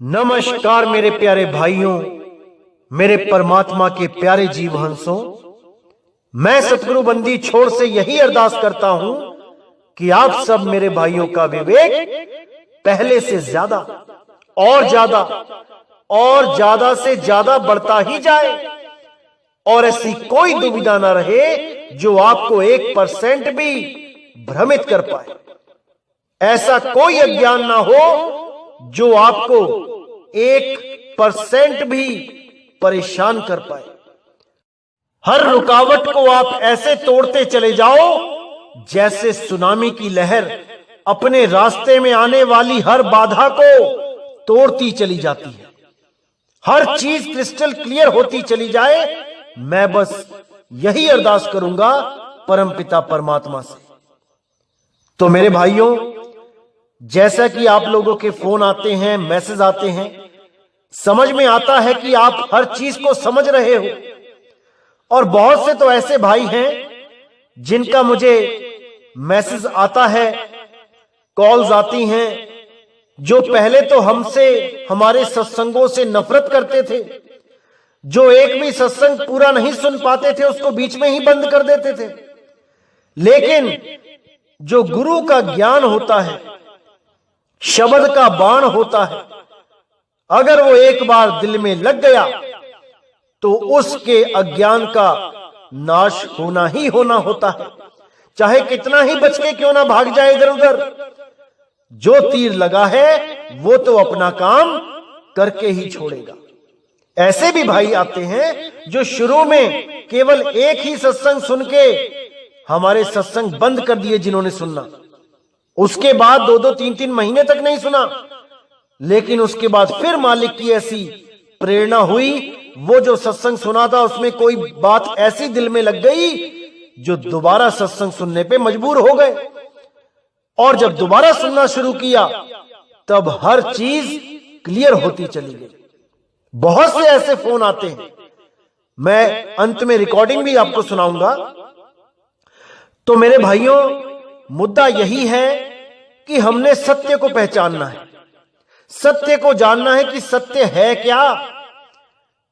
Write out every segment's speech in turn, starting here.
नमस्कार मेरे प्यारे भाइयों, मेरे परमात्मा के प्यारे जीव हंसों। मैं सतगुरु बंदी छोड़ से यही अरदास करता हूं कि आप सब मेरे भाइयों का विवेक पहले से ज्यादा और ज्यादा और ज्यादा से ज्यादा बढ़ता ही जाए और ऐसी कोई दुविधा ना रहे जो आपको 1% भी भ्रमित कर पाए। ऐसा कोई अज्ञान ना हो जो आपको 1% भी परेशान कर पाए। हर रुकावट को आप ऐसे तोड़ते चले जाओ जैसे सुनामी की लहर अपने रास्ते में आने वाली हर बाधा को तोड़ती चली जाती है। हर चीज क्रिस्टल क्लियर होती चली जाए। मैं बस यही अरदास करूंगा परमपिता परमात्मा से। तो मेरे भाइयों, जैसा कि आप लोगों के फोन आते हैं, मैसेज आते हैं, समझ में आता है कि आप हर चीज को समझ रहे हो। और बहुत से तो ऐसे भाई हैं जिनका मुझे मैसेज आता है, कॉल्स आती हैं, जो पहले तो हमसे, हमारे सत्संगों से नफरत करते थे, जो एक भी सत्संग पूरा नहीं सुन पाते थे उसको बीच में ही बंद कर देते थे। लेकिन जो गुरु का ज्ञान होता है, शब्द का बाण होता है, अगर वो एक बार दिल में लग गया तो उसके अज्ञान का नाश होना ही होना होता है। चाहे कितना ही बच के क्यों ना भाग जाए इधर उधर, जो तीर लगा है वो तो अपना काम करके ही छोड़ेगा। ऐसे भी भाई आते हैं जो शुरू में केवल एक ही सत्संग सुन के हमारे सत्संग बंद कर दिए जिन्होंने सुनना, उसके बाद 2-2, 3-3 महीने तक नहीं सुना, लेकिन उसके बाद फिर मालिक की ऐसी प्रेरणा हुई, वो जो सत्संग सुना था उसमें कोई बात ऐसी दिल में लग गई जो दोबारा सत्संग सुनने पे मजबूर हो गए। और जब दोबारा सुनना शुरू किया तब हर चीज क्लियर होती चली गई। बहुत से ऐसे फोन आते हैं, मैं अंत में रिकॉर्डिंग भी आपको सुनाऊंगा। तो मेरे भाइयों, मुद्दा यही है कि हमने सत्य को पहचानना है, सत्य को जानना है कि सत्य है क्या।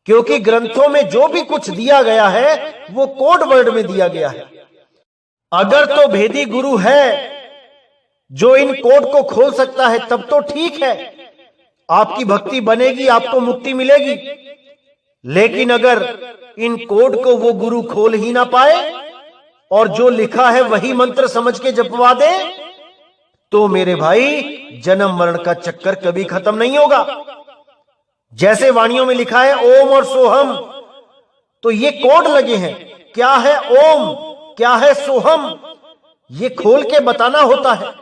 क्योंकि ग्रंथों में जो भी कुछ दिया गया है वो कोड वर्ड में दिया गया है। अगर तो भेदी गुरु है जो इन कोड को खोल सकता है तब तो ठीक है, आपकी भक्ति बनेगी, आपको मुक्ति मिलेगी। लेकिन अगर इन कोड को वो गुरु खोल ही ना पाए और जो लिखा है वही मंत्र समझ के जपवा दे, तो मेरे भाई जन्म मरण का चक्कर कभी खत्म नहीं होगा। जैसे वाणियों में लिखा है ओम और सोहम, तो ये कोड लगे हैं। क्या है ओम, क्या है सोहम, ये खोल के बताना होता है,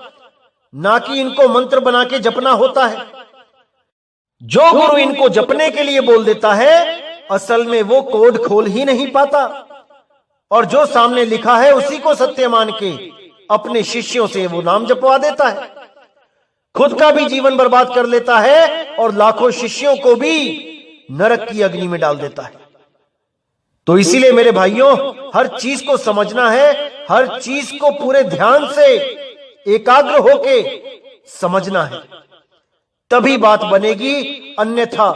ना कि इनको मंत्र बना के जपना होता है। जो गुरु इनको जपने के लिए बोल देता है, असल में वो कोड खोल ही नहीं पाता, और जो सामने लिखा है उसी को सत्य मान के अपने शिष्यों से वो नाम जपवा देता है। खुद का भी जीवन बर्बाद कर लेता है और लाखों शिष्यों को भी नरक की अग्नि में डाल देता है। तो इसीलिए मेरे भाइयों, हर चीज को समझना है, हर चीज को पूरे ध्यान से एकाग्र होके समझना है, तभी बात बनेगी। अन्यथा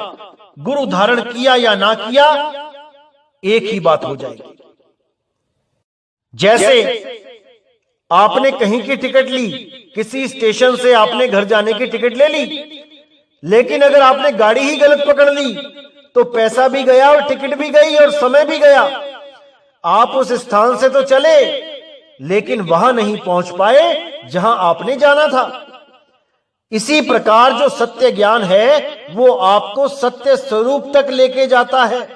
गुरु धारण किया या ना किया एक ही बात हो जाएगी। जैसे आपने कहीं की टिकट ली, किसी स्टेशन से आपने घर जाने की टिकट ले ली, लेकिन अगर आपने गाड़ी ही गलत पकड़ ली तो पैसा भी गया और टिकट भी गई और समय भी गया। आप उस स्थान से तो चले लेकिन वहां नहीं पहुंच पाए जहां आपने जाना था। इसी प्रकार जो सत्य ज्ञान है वो आपको सत्य स्वरूप तक लेके जाता है।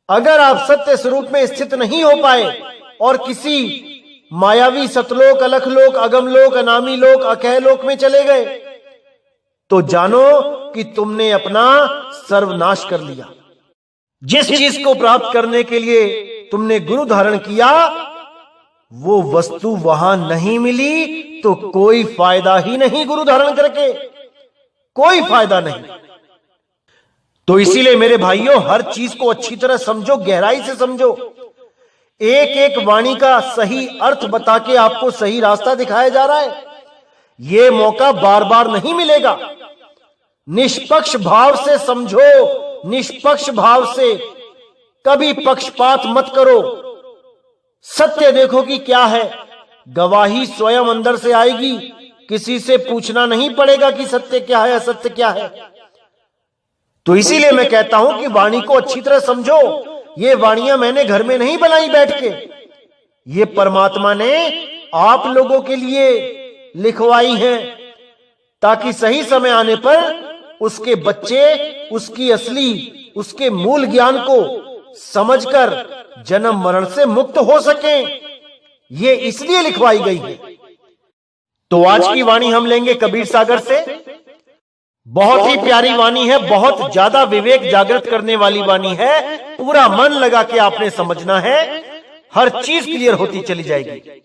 अगर आप सत्य स्वरूप में स्थित नहीं हो पाए और किसी मायावी सतलोक, अलखलोक, अगमलोक, अनामी लोक, अकह लोक में चले गए, तो जानो कि तुमने अपना सर्वनाश कर लिया। जिस चीज को प्राप्त करने के लिए तुमने गुरु धारण किया वो वस्तु वहां नहीं मिली तो कोई फायदा ही नहीं। गुरु धारण करके कोई फायदा नहीं। तो इसीलिए मेरे भाइयों, हर चीज को अच्छी तरह समझो, गहराई से समझो। एक एक वाणी का सही अर्थ बता के आपको सही रास्ता दिखाया जा रहा है। ये मौका बार बार नहीं मिलेगा। निष्पक्ष भाव से समझो, निष्पक्ष भाव से, कभी पक्षपात मत करो। सत्य देखो कि क्या है, गवाही स्वयं अंदर से आएगी, किसी से पूछना नहीं पड़ेगा कि सत्य क्या है, असत्य क्या है। तो इसीलिए मैं कहता हूं कि वाणी को अच्छी तरह समझो। ये वाणियां मैंने घर में नहीं बनाई बैठ के, ये परमात्मा ने आप लोगों के लिए लिखवाई हैं, ताकि सही समय आने पर उसके बच्चे उसकी असली, उसके मूल ज्ञान को समझकर जन्म मरण से मुक्त हो सकें। ये इसलिए लिखवाई गई है। तो आज की वाणी हम लेंगे कबीर सागर से। बहुत ही प्यारी वाणी है, बहुत ज्यादा विवेक जागृत करने वाली वाणी है। पूरा मन लगा के आपने समझना है, हर चीज क्लियर होती चली जाएगी।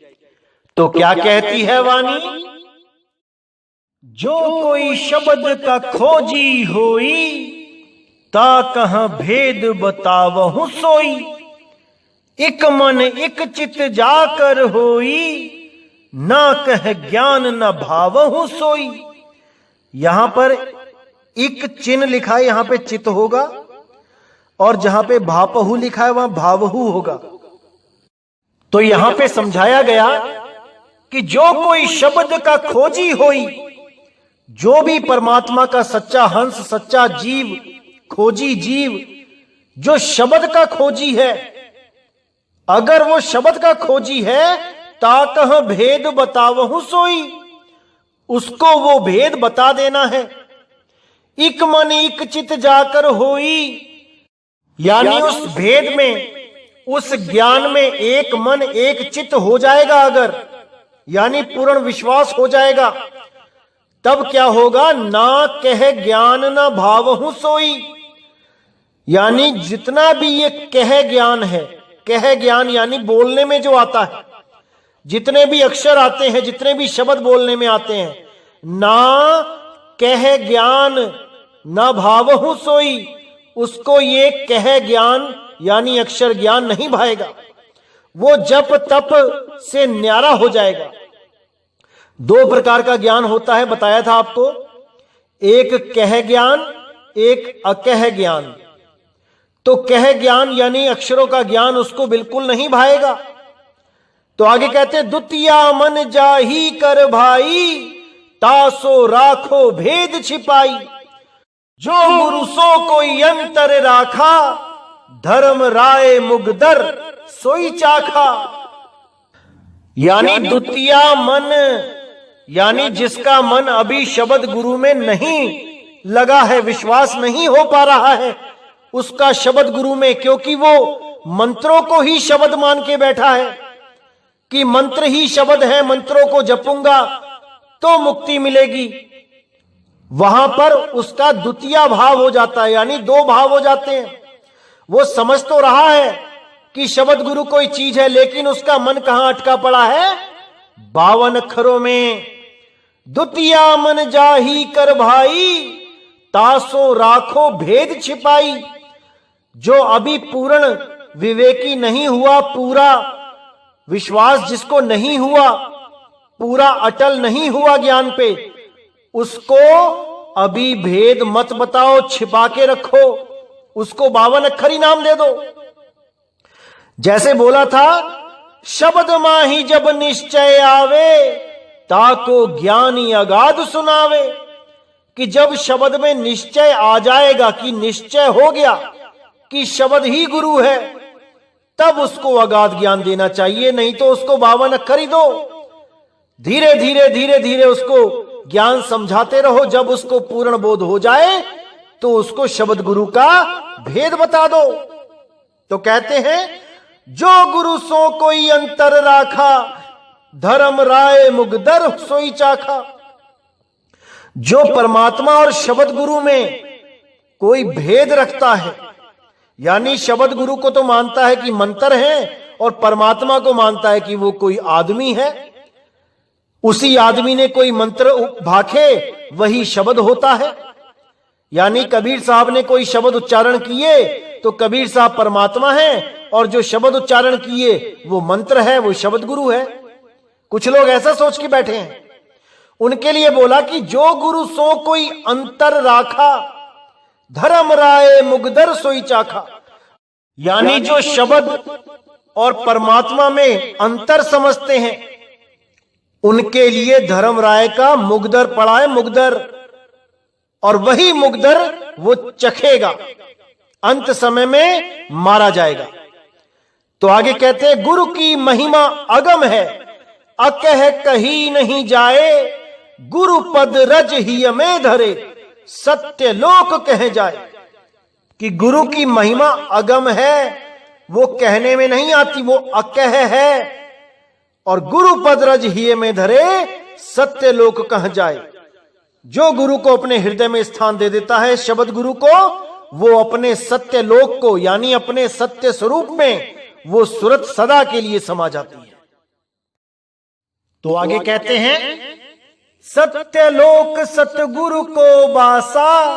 तो क्या कहती है वाणी? जो कोई शब्द का खोजी होई, ता कहां भेद बतावहु सोई। एक मन एक चित जाकर होई, ना कह ज्ञान न भावहु सोई। यहां पर एक चिन्ह लिखा है, यहां पे चित होगा, और जहां पे भापहु लिखा है वहां भावहु होगा। तो यहां पे समझाया गया कि जो कोई शब्द का खोजी होई, जो भी परमात्मा का सच्चा हंस, सच्चा जीव, खोजी जीव, जो शब्द का खोजी है, अगर वो शब्द का खोजी है, ता कह भेद बतावहु सोई, उसको वो भेद बता देना है। इक मन इक चित जाकर होई, यानी उस भेद में, उस ज्ञान में एक मन एक चित हो जाएगा अगर, यानी पूर्ण विश्वास हो जाएगा, तब क्या होगा? ना कह ज्ञान ना भावहु सोई। यानी जितना भी ये कह ज्ञान है, कह ज्ञान यानी बोलने में जो आता है, जितने भी अक्षर आते हैं, जितने भी शब्द बोलने में आते हैं, ना कह ज्ञान ना भावहु सोई, उसको ये कह ज्ञान यानी अक्षर ज्ञान नहीं भाएगा। वो जप तप से न्यारा हो जाएगा। दो प्रकार का ज्ञान होता है, बताया था आपको, एक कह ज्ञान, एक अकह ज्ञान। तो कह ज्ञान यानी अक्षरों का ज्ञान उसको बिल्कुल नहीं भाएगा। तो आगे कहते, द्वितीया मन जाही कर भाई, तासो राखो भेद छिपाई। जो गुरु सो कोई अंतर राखा, धर्म राय मुगदर सोई चाखा। यानी द्वितीया मन, यानी जिसका मन अभी शब्द गुरु में नहीं लगा है, विश्वास नहीं हो पा रहा है उसका शब्द गुरु में, क्योंकि वो मंत्रों को ही शब्द मान के बैठा है कि मंत्र ही शब्द है, मंत्रों को जपूंगा तो मुक्ति मिलेगी। वहां पर उसका द्वितीय भाव हो जाता है, यानी दो भाव हो जाते हैं। वो समझ तो रहा है कि शब्द गुरु कोई चीज है, लेकिन उसका मन कहां अटका पड़ा है? 52 अक्षरों में। द्वितीया मन जाही कर भाई, तासो राखो भेद छिपाई। जो अभी पूर्ण विवेकी नहीं हुआ, पूरा विश्वास जिसको नहीं हुआ, पूरा अटल नहीं हुआ ज्ञान पे, उसको अभी भेद मत बताओ, छिपा के रखो, उसको 52 अक्षर ही नाम दे दो। जैसे बोला था, शब्द माही जब निश्चय आवे, ताको ज्ञानी अगाध सुनावे। कि जब शब्द में निश्चय आ जाएगा, कि निश्चय हो गया कि शब्द ही गुरु है, तब उसको अगाध ज्ञान देना चाहिए, नहीं तो उसको 52 अक्षर ही दो। धीरे धीरे धीरे धीरे उसको ज्ञान समझाते रहो। जब उसको पूर्ण बोध हो जाए तो उसको शब्द गुरु का भेद बता दो। तो कहते हैं, जो गुरु सो कोई अंतर राखा, धर्म राय मुगदर सोई चाखा। जो परमात्मा और शब्द गुरु में कोई भेद रखता है, यानी शब्द गुरु को तो मानता है कि मंत्र है, और परमात्मा को मानता है कि वो कोई आदमी है, उसी आदमी ने कोई मंत्र भाखे वही शब्द होता है। यानी कबीर साहब ने कोई शब्द उच्चारण किए तो कबीर साहब परमात्मा है, और जो शब्द उच्चारण किए वो मंत्र है, वो शब्द गुरु है। कुछ लोग ऐसा सोच के बैठे हैं। उनके लिए बोला कि जो गुरु सो कोई अंतर राखा, धर्म राय मुगदर सोई चाखा। यानी जो शब्द और परमात्मा में अंतर समझते हैं, उनके लिए धर्म राय का मुगदर पड़ा है, मुगदर। और वही मुगदर वो चखेगा, अंत समय में मारा जाएगा। तो आगे कहते हैं, गुरु की महिमा अगम है, अकह कही नहीं जाए, गुरु पद रज ही में धरे, सत्य लोक कह जाए। कि गुरु की महिमा अगम है, वो कहने में नहीं आती, वो अकह है। और गुरु पद रज ही में धरे, सत्य लोक कह जाए। जो गुरु को अपने हृदय में स्थान दे देता है, शब्द गुरु को, वो अपने सत्य लोक को यानी अपने सत्य स्वरूप में वो सुरत सदा के लिए समा जाती है। तो आगे कहते हैं, सत्य लोक सतगुरु को बासा,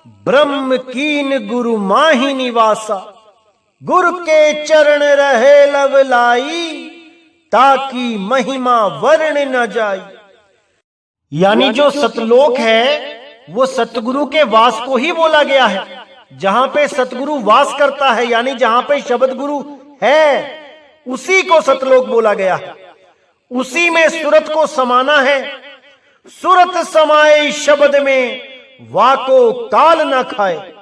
ब्रह्म कीन गुरु माही निवासा, गुरु के चरण रहे लवलाई, ताकि महिमा वर्ण न जाई। यानी जो सतलोक है वो सतगुरु के वास को ही बोला गया है। जहां पे सतगुरु वास करता है, यानी जहां पे शब्द गुरु है, उसी को सतलोक बोला गया है। उसी में सुरत को समाना है। सुरत समाए शब्द में, वाको काल न खाए।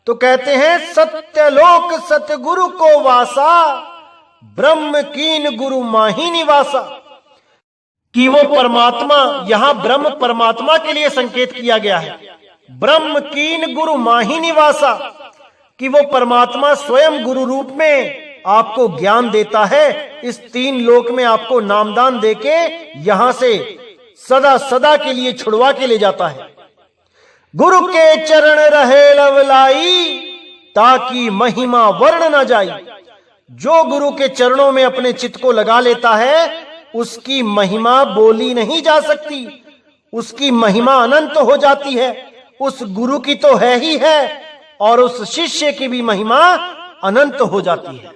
तो कहते हैं, सत्यलोक सतगुरु को वासा, ब्रह्म कीन गुरु माही निवासा। कि वो परमात्मा, यहां ब्रह्म परमात्मा के लिए संकेत किया गया है। ब्रह्म कीन गुरु माही निवासा, कि वो परमात्मा स्वयं गुरु रूप में आपको ज्ञान देता है। इस तीन लोक में आपको नामदान देके यहां से सदा सदा के लिए छुड़वा के ले जाता है। गुरु के चरण रहे लवलाई, ताकि महिमा वर्ण न जाई। जो गुरु के चरणों में अपने चित्त को लगा लेता है, उसकी महिमा बोली नहीं जा सकती। उसकी महिमा अनंत हो जाती है। उस गुरु की तो है ही है, और उस शिष्य की भी महिमा अनंत हो जाती है।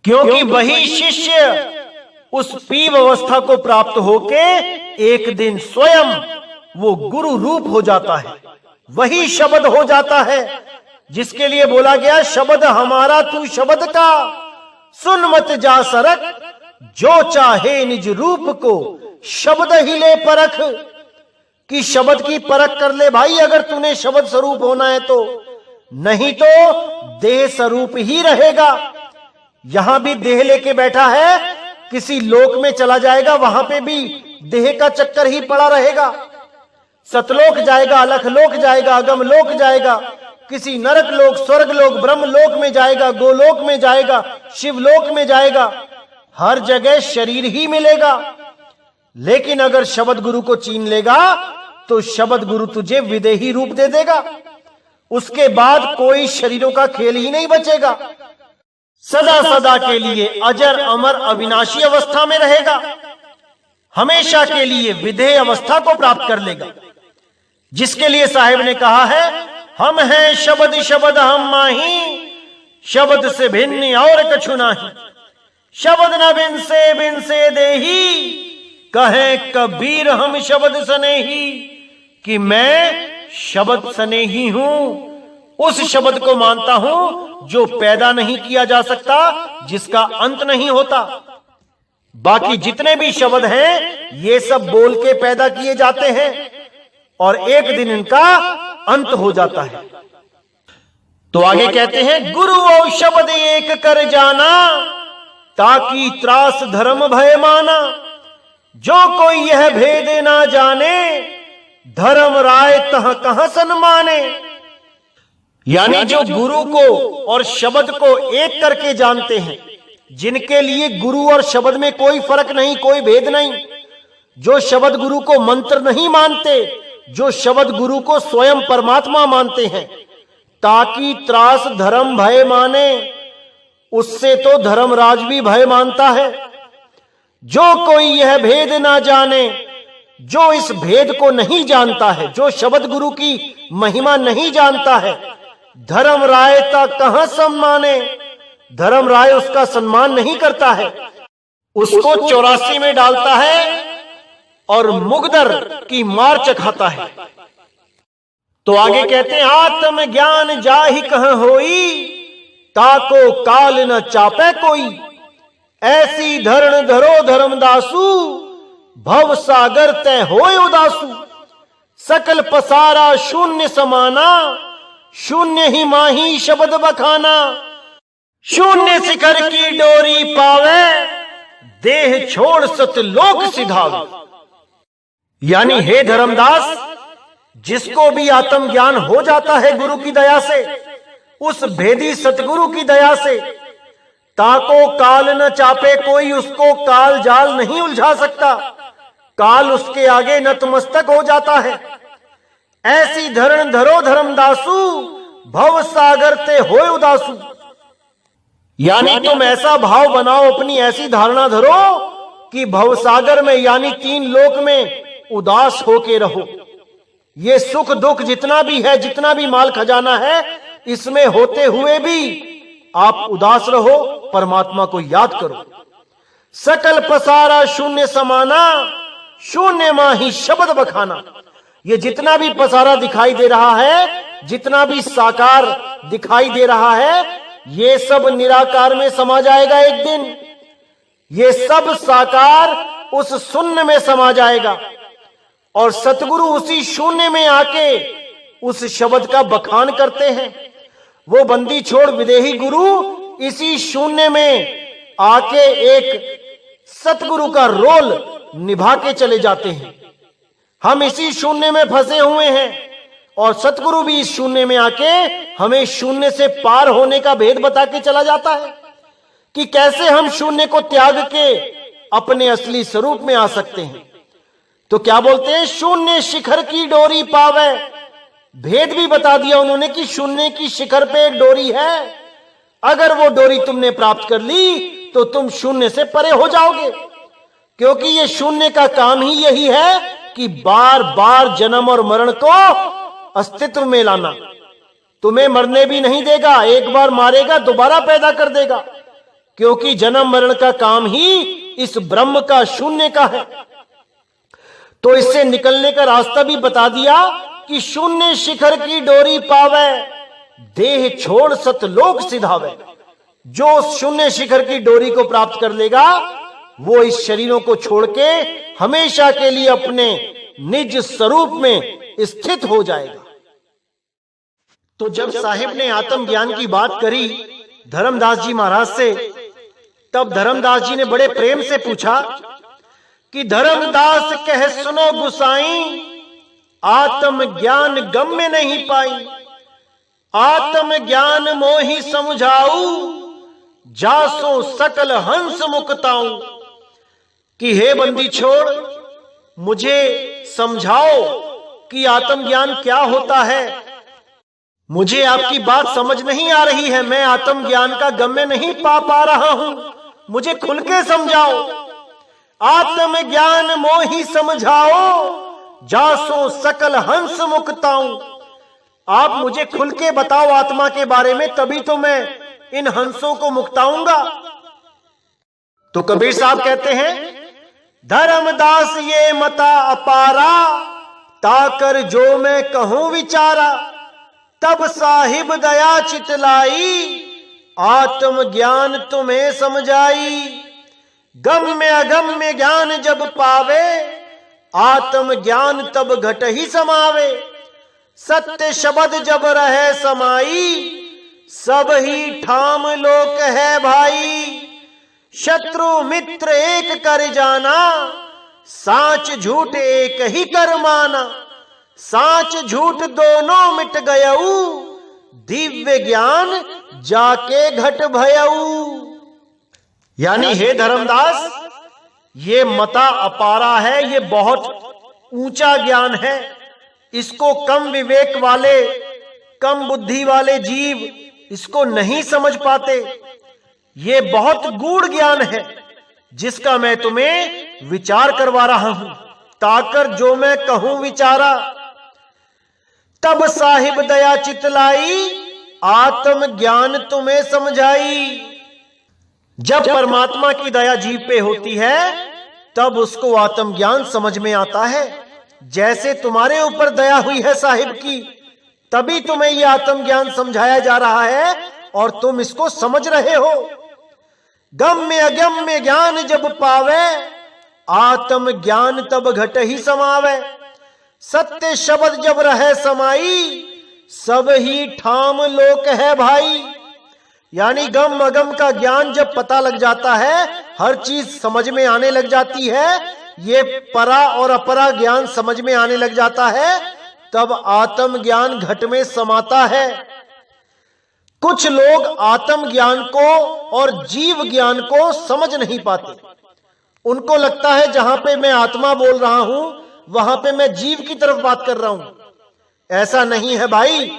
क्योंकि वही शिष्य उस पीव अवस्था को प्राप्त होके एक दिन स्वयं वो गुरु रूप हो जाता है। वही शब्द हो जाता है, जिसके लिए बोला गया, शब्द हमारा तू शब्द का, सुन मत जा सरक, जो चाहे निज रूप को, शब्द ही ले परख। कि शब्द की परख कर ले भाई, अगर तूने शब्द स्वरूप होना है तो, नहीं तो देह स्वरूप ही रहेगा। यहां भी देह लेके बैठा है, किसी लोक में चला जाएगा, वहां पे भी देह का चक्कर ही पड़ा रहेगा। सतलोक जाएगा, अलख लोक जाएगा, अगम लोक जाएगा, किसी नरक लोक, स्वर्ग लोक, ब्रह्म लोक में जाएगा, गोलोक में जाएगा, शिवलोक में जाएगा। हर जगह शरीर ही मिलेगा। लेकिन अगर शब्द गुरु को चीन लेगा, तो शब्द गुरु तुझे विदेही रूप दे देगा। उसके बाद कोई शरीरों का खेल ही नहीं बचेगा। सदा सदा के लिए अजर अमर अविनाशी अवस्था में रहेगा। हमेशा के लिए विधेय अवस्था को प्राप्त कर लेगा। जिसके लिए साहिब ने कहा है, हम हैं शब्द शब्द हम माही, शब्द से भिन्न और कछु नाही। शब्द न बिन से देही, कहे कबीर हम शब्द सनेही। कि मैं शब्द सनेही हूं, उस शब्द को मानता हूं जो पैदा नहीं किया जा सकता, जिसका अंत नहीं होता। बाकी जितने भी शब्द हैं, ये सब बोल के पैदा किए जाते हैं और एक दिन इनका अंत हो जाता है। तो आगे कहते हैं, गुरु और शब्द एक कर जाना, ताकि त्रास धर्म भय माना। जो कोई यह भेद ना जाने, धर्म राय तह कहां सन्माने। यानी जो गुरु को और शब्द को एक करके जानते हैं, जिनके लिए गुरु और शब्द में कोई फर्क नहीं, कोई भेद नहीं, जो शब्द गुरु को मंत्र नहीं मानते, जो शब्द गुरु को स्वयं परमात्मा मानते हैं, ताकि त्रास धर्म भय माने। उससे तो धर्मराज भी भय मानता है। जो कोई यह भेद ना जाने, जो इस भेद को नहीं जानता है, जो शब्द गुरु की महिमा नहीं जानता है, धर्म रायता कहां सम्माने। धर्म राय उसका सम्मान नहीं करता है, उसको 84 में डालता है और मुगदर की मार चखाता है। तो आगे कहते हैं, आत्म ज्ञान जाहि कहाँ होई, ताको काल न चापे कोई। ऐसी धरण धरो धर्मदासु, भव सागर तय होए उदासु। सकल पसारा शून्य समाना, शून्य ही माही शब्द बखाना। शून्य शिखर की डोरी पावे, देह छोड़ सतलोक सिधावे। यानी हे धर्मदास, जिसको भी आत्मज्ञान हो जाता है गुरु की दया से, उस भेदी सतगुरु की दया से, ताको काल न चापे कोई, उसको काल जाल नहीं उलझा सकता। काल उसके आगे नतमस्तक हो जाता है। ऐसी धरण धरो धर्मदासु, भव सागर ते होए उदासु। यानी तुम ऐसा भाव बनाओ, अपनी ऐसी धारणा धरो कि भवसागर में यानी 3 लोक में उदास होके रहो। ये सुख दुख जितना भी है, जितना भी माल खजाना है, इसमें होते हुए भी आप उदास रहो, परमात्मा को याद करो। सकल पसारा शून्य समाना, शून्य माही शब्द बखाना। ये जितना भी पसारा दिखाई दे रहा है, जितना भी साकार दिखाई दे रहा है, ये सब निराकार में समा जाएगा एक दिन। ये सब साकार उस शून्य में समा जाएगा और सतगुरु उसी शून्य में आके उस शब्द का बखान करते हैं। वो बंदी छोड़ विदेही गुरु इसी शून्य में आके एक सतगुरु का रोल निभा के चले जाते हैं। हम इसी शून्य में फंसे हुए हैं और सतगुरु भी इस शून्य में आके हमें शून्य से पार होने का भेद बता के चला जाता है कि कैसे हम शून्य को त्याग के अपने असली स्वरूप में आ सकते हैं। तो क्या बोलते हैं, शून्य शिखर की डोरी पावे। भेद भी बता दिया उन्होंने कि शून्य की शिखर पे एक डोरी है, अगर वो डोरी तुमने प्राप्त कर ली तो तुम शून्य से परे हो जाओगे, क्योंकि ये शून्य का काम ही यही है कि बार बार जन्म और मरण को अस्तित्व में लाना। तुम्हें मरने भी नहीं देगा, एक बार मारेगा दोबारा पैदा कर देगा, क्योंकि जन्म मरण का काम ही इस ब्रह्म का शून्य का है। तो इससे निकलने का रास्ता भी बता दिया कि शून्य शिखर की डोरी पावे, देह छोड़ सतलोक सिधावे। जो शून्य शिखर की डोरी को प्राप्त कर लेगा वो इस शरीरों को छोड़ के हमेशा के लिए अपने निज स्वरूप में स्थित हो जाएगा। तो जब साहिब ने आत्मज्ञान की बात करी धर्मदास जी महाराज से, तब धर्मदास जी ने बड़े प्रेम से पूछा कि धर्मदास कह सुनो गुसाई, आत्म ज्ञान गम में नहीं पाई। आत्म ज्ञान मोहि समझाऊ, जासो सकल हंस मुक्ताऊ। कि हे बंदी छोड़, मुझे समझाओ कि आत्मज्ञान क्या होता है। मुझे आपकी बात समझ नहीं आ रही है, मैं आत्मज्ञान का गम्य नहीं पा रहा हूं, मुझे खुल के समझाओ। आत्म ज्ञान मोहि समझाओ, जासो सकल हंस मुक्ताऊं। आप मुझे खुल के बताओ आत्मा के बारे में, तभी तो मैं इन हंसों को मुक्ताऊंगा। तो कबीर साहब कहते हैं, धर्मदास ये मता अपारा, ताकर जो मैं कहूं विचारा। तब साहिब दया चितलाई, आत्म ज्ञान तुम्हें समझाई। गम्य अगम्य ज्ञान जब पावे, आत्म ज्ञान तब घट ही समावे। सत्य शब्द जब रहे समाई, सब ही ठाम लोक है भाई। शत्रु मित्र एक कर जाना, साच झूठ एक ही कर माना। साच झूठ दोनों मिट गयऊ, दिव्य ज्ञान जाके घट भयऊ। यानी हे धर्मदास, ये मता अपारा है, ये बहुत ऊंचा ज्ञान है। इसको कम विवेक वाले, कम बुद्धि वाले जीव इसको नहीं समझ पाते। ये बहुत गूढ़ ज्ञान है जिसका मैं तुम्हें विचार करवा रहा हूं। ताकर जो मैं कहूं विचारा, तब साहिब दया चितलाई, आत्म ज्ञान तुम्हें समझाई। जब परमात्मा की दया जीव पे होती है तब उसको आत्मज्ञान समझ में आता है। जैसे तुम्हारे ऊपर दया हुई है साहिब की, तभी तुम्हें यह आत्मज्ञान समझाया जा रहा है और तुम इसको समझ रहे हो। गम्य अगम्य ज्ञान जब पावे, आत्म ज्ञान तब घट ही समावे। सत्य शब्द जब रहे समाई, सब ही ठाम लोक है भाई। यानी गम अगम का ज्ञान जब पता लग जाता है, हर चीज समझ में आने लग जाती है, ये परा और अपरा ज्ञान समझ में आने लग जाता है, तब आत्म ज्ञान घट में समाता है। कुछ लोग आत्म ज्ञान को और जीव ज्ञान को समझ नहीं पाते। उनको लगता है जहां पे मैं आत्मा बोल रहा हूं, वहां पे मैं जीव की तरफ बात कर रहा हूं। ऐसा नहीं है भाई।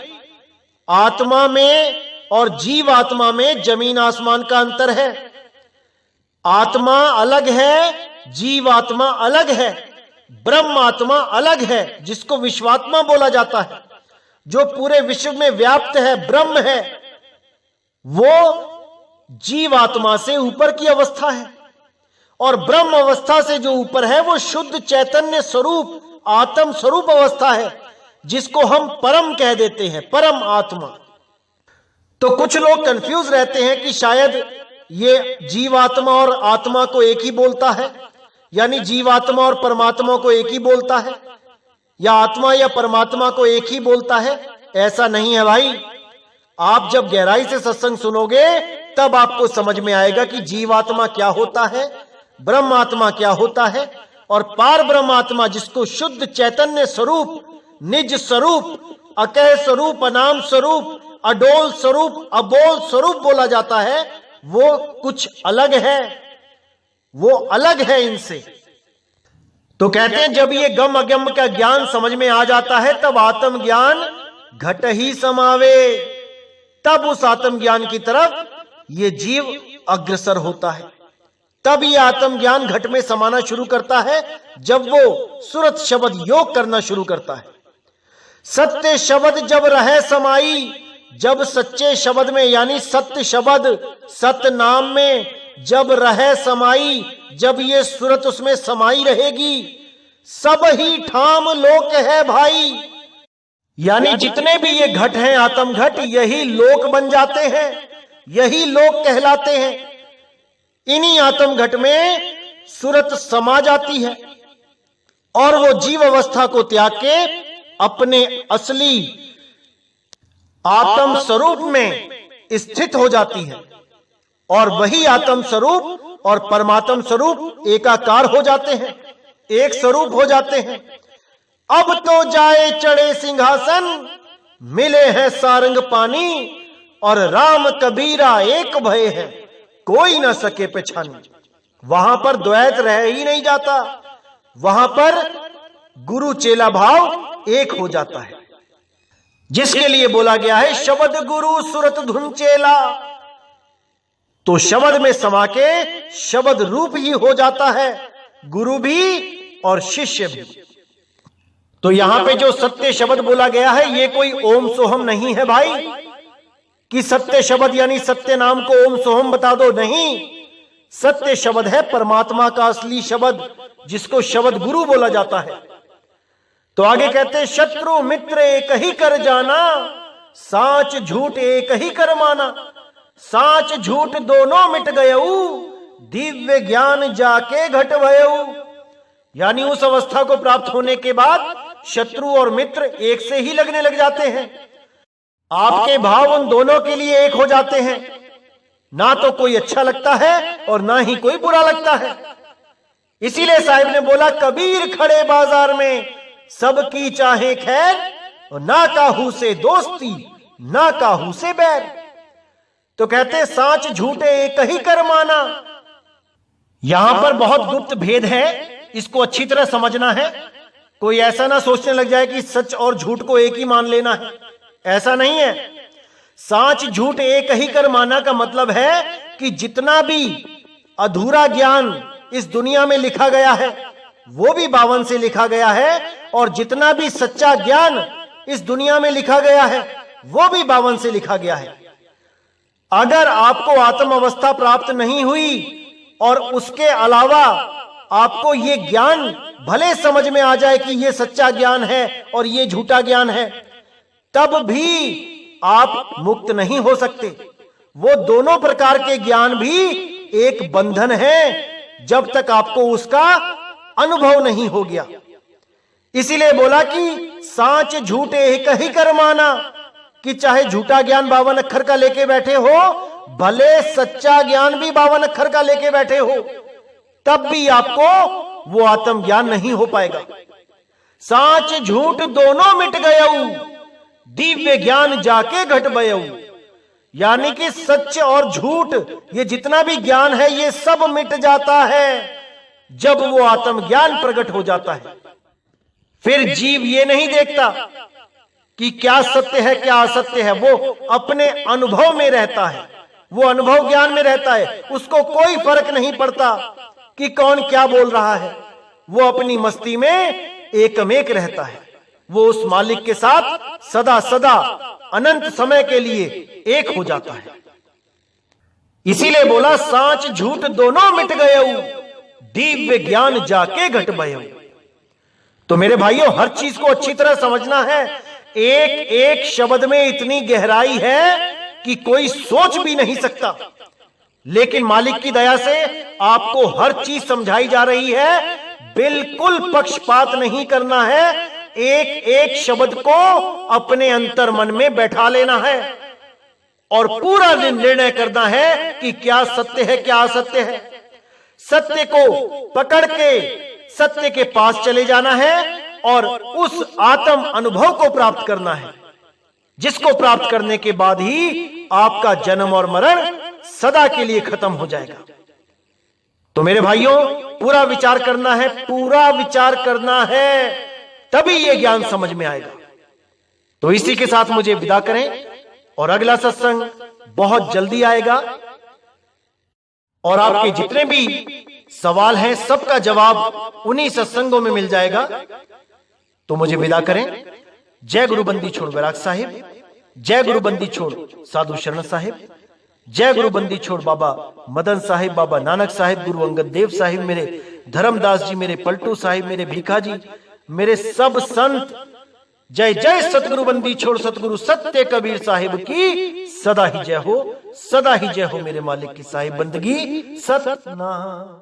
आत्मा में और जीव आत्मा में जमीन आसमान का अंतर है। आत्मा अलग है, जीव आत्मा अलग है, ब्रह्म आत्मा अलग है, जिसको विश्वात्मा बोला जाता है। जो पूरे विश्व में व्याप्त है, ब्रह्म है, वो जीव आत्मा से ऊपर की अवस्था है। और ब्रह्म अवस्था से जो ऊपर है वो शुद्ध चैतन्य स्वरूप, आत्म स्वरूप अवस्था है, जिसको हम परम कह देते हैं, परम आत्मा। तो कुछ लोग कंफ्यूज रहते हैं कि शायद ये जीवात्मा और आत्मा को एक ही बोलता है, यानी जीवात्मा और परमात्मा को एक ही बोलता है, या आत्मा या परमात्मा को एक ही बोलता है। ऐसा नहीं है भाई। आप जब गहराई से सत्संग सुनोगे तब आपको समझ में आएगा कि जीवात्मा क्या होता है, ब्रह्म आत्मा क्या होता है, और पार ब्रह्म आत्मा जिसको शुद्ध चैतन्य स्वरूप, निज स्वरूप, अकह स्वरूप, अनाम स्वरूप, अडोल स्वरूप, अबोल स्वरूप बोला जाता है, वो कुछ अलग है, वो अलग है इनसे। तो कहते हैं जब ये गम अगम का ज्ञान समझ में आ जाता है, तब आत्म ज्ञान घट ही समावे। तब उस आत्म ज्ञान की तरफ ये जीव अग्रसर होता है। तब ये आत्म ज्ञान घट में समाना शुरू करता है, जब वो सुरत शब्द योग करना शुरू करता है। सत्य शब्द जब रहे समाई, जब सच्चे शब्द में यानी सत्य शब्द, सत्य नाम में जब रहे समाई, जब ये सुरत उसमें समाई रहेगी, सब ही ठाम लोक है भाई। यानी जितने भी ये घट हैं, आत्म घट, यही लोक बन जाते हैं, यही लोक कहलाते हैं। इन्हीं आत्म घट में सुरत समा जाती है और वो जीव अवस्था को त्याग के अपने असली आत्म स्वरूप में स्थित हो जाती है, और वही आत्म स्वरूप और परमात्म स्वरूप एकाकार हो जाते हैं, एक स्वरूप हो जाते हैं। अब तो जाए चढ़े सिंहासन, मिले हैं सारंग पानी, और राम कबीरा एक भय है, कोई ना सके पहचानी। वहां पर द्वैत रह ही नहीं जाता, वहां पर गुरु चेला भाव एक हो जाता है, जिसके लिए बोला गया है शब्द गुरु सुरत धुन चेला। तो शब्द में समा के शब्द रूप ही हो जाता है, गुरु भी और शिष्य भी। तो यहां पे जो सत्य शब्द बोला गया है, ये कोई ओम सोहम नहीं है भाई, कि सत्य शब्द यानी सत्य नाम को ओम सोहम बता दो, नहीं। सत्य शब्द है परमात्मा का असली शब्द, जिसको शब्द गुरु बोला जाता है। तो आगे कहते हैं शत्रु मित्र एक ही कर जाना, साच झूठ एक ही कर माना। साच झूठ दोनों मिट गयऊ, दिव्य ज्ञान जाके घट भयऊ। यानी उस अवस्था को प्राप्त होने के बाद शत्रु और मित्र एक से ही लगने लग जाते हैं। आपके भाव उन दोनों के लिए एक हो जाते हैं, ना तो कोई अच्छा लगता है और ना ही कोई बुरा लगता है। इसीलिए साहिब ने बोला कबीर खड़े बाजार में, सबकी चाहे खैर, और ना काहू से दोस्ती ना काहू से बैर। तो कहते साच झूठे एक ही कर माना। यहां पर बहुत गुप्त भेद है, इसको अच्छी तरह समझना है। कोई ऐसा ना सोचने लग जाए कि सच और झूठ को एक ही मान लेना है, ऐसा नहीं है। साच झूठ एक ही कर माना का मतलब है कि जितना भी अधूरा ज्ञान इस दुनिया में लिखा गया है वो भी 52 से लिखा गया है, और जितना भी सच्चा ज्ञान इस दुनिया में लिखा गया है वो भी 52 से लिखा गया है। अगर आपको आत्म अवस्था प्राप्त नहीं हुई और उसके अलावा आपको ये ज्ञान भले समझ में आ जाए कि ये सच्चा ज्ञान है और ये झूठा ज्ञान है, तब भी आप मुक्त नहीं हो सकते। वो दोनों प्रकार के ज्ञान भी एक बंधन है जब तक आपको उसका अनुभव नहीं हो गया। इसीलिए बोला कि सांच झूठे एक ही कर माना, कि चाहे झूठा ज्ञान 52 अक्षर का लेके बैठे हो, भले सच्चा ज्ञान भी 52 अक्षर का लेके बैठे हो, तब भी आपको वो आत्मज्ञान नहीं हो पाएगा। सांच झूठ दोनों मिट गयऊ, दिव्य ज्ञान जाके घट बयऊ। यानी कि सच और झूठ ये जितना भी ज्ञान है ये सब मिट जाता है जब वो आत्मज्ञान प्रकट हो जाता है। फिर जीव ये नहीं देखता कि क्या सत्य है क्या असत्य है, वो अपने अनुभव में रहता है, वो अनुभव ज्ञान में रहता है। उसको कोई फर्क नहीं पड़ता कि कौन क्या बोल रहा है, वो अपनी मस्ती में एकमेक रहता है। वो उस मालिक के साथ सदा सदा अनंत समय के लिए एक हो जाता है। इसीलिए बोला सांच झूठ दोनों मिट गए, दिव्य ज्ञान जाके घट बयऊ। तो मेरे भाइयों, हर चीज को अच्छी तरह समझना है। एक एक शब्द में इतनी गहराई है कि कोई सोच भी नहीं सकता, लेकिन मालिक की दया से आपको हर चीज समझाई जा रही है। बिल्कुल पक्षपात नहीं करना है, एक एक शब्द को अपने अंतर मन में बैठा लेना है और पूरा दिन निर्णय करना है कि क्या सत्य है क्या असत्य है। सत्य को पकड़ के सत्य के पास चले जाना है और उस आत्म अनुभव को प्राप्त करना है, जिसको प्राप्त करने के बाद ही आपका जन्म और मरण सदा के लिए खत्म हो जाएगा। तो मेरे भाइयों, पूरा विचार करना है, पूरा विचार करना है, तभी यह ज्ञान समझ में आएगा। तो इसी के साथ मुझे विदा करें और अगला सत्संग बहुत जल्दी आएगा और आपके जितने भी सवाल हैं सबका जवाब उन्हीं सत्संगों में मिल जाएगा। तो मुझे विदा करें। जय गुरु बंदी छोड़ बैराग साहिब, जय गुरु बंदी छोड़ साधु शरण साहिब, जय गुरु बंदी छोड़ बाबा मदन साहिब, बाबा नानक साहिब, गुरु अंगद देव साहिब, मेरे धर्मदास जी, मेरे पलटू साहिब, मेरे भीखा जी, मेरे सब संत। जय जय सतगुरु बंदी छोड़ सतगुरु सत्य कबीर साहिब की सदा ही जय हो, सदा ही जय हो। मेरे मालिक की साहिब बंदगी सतनाम।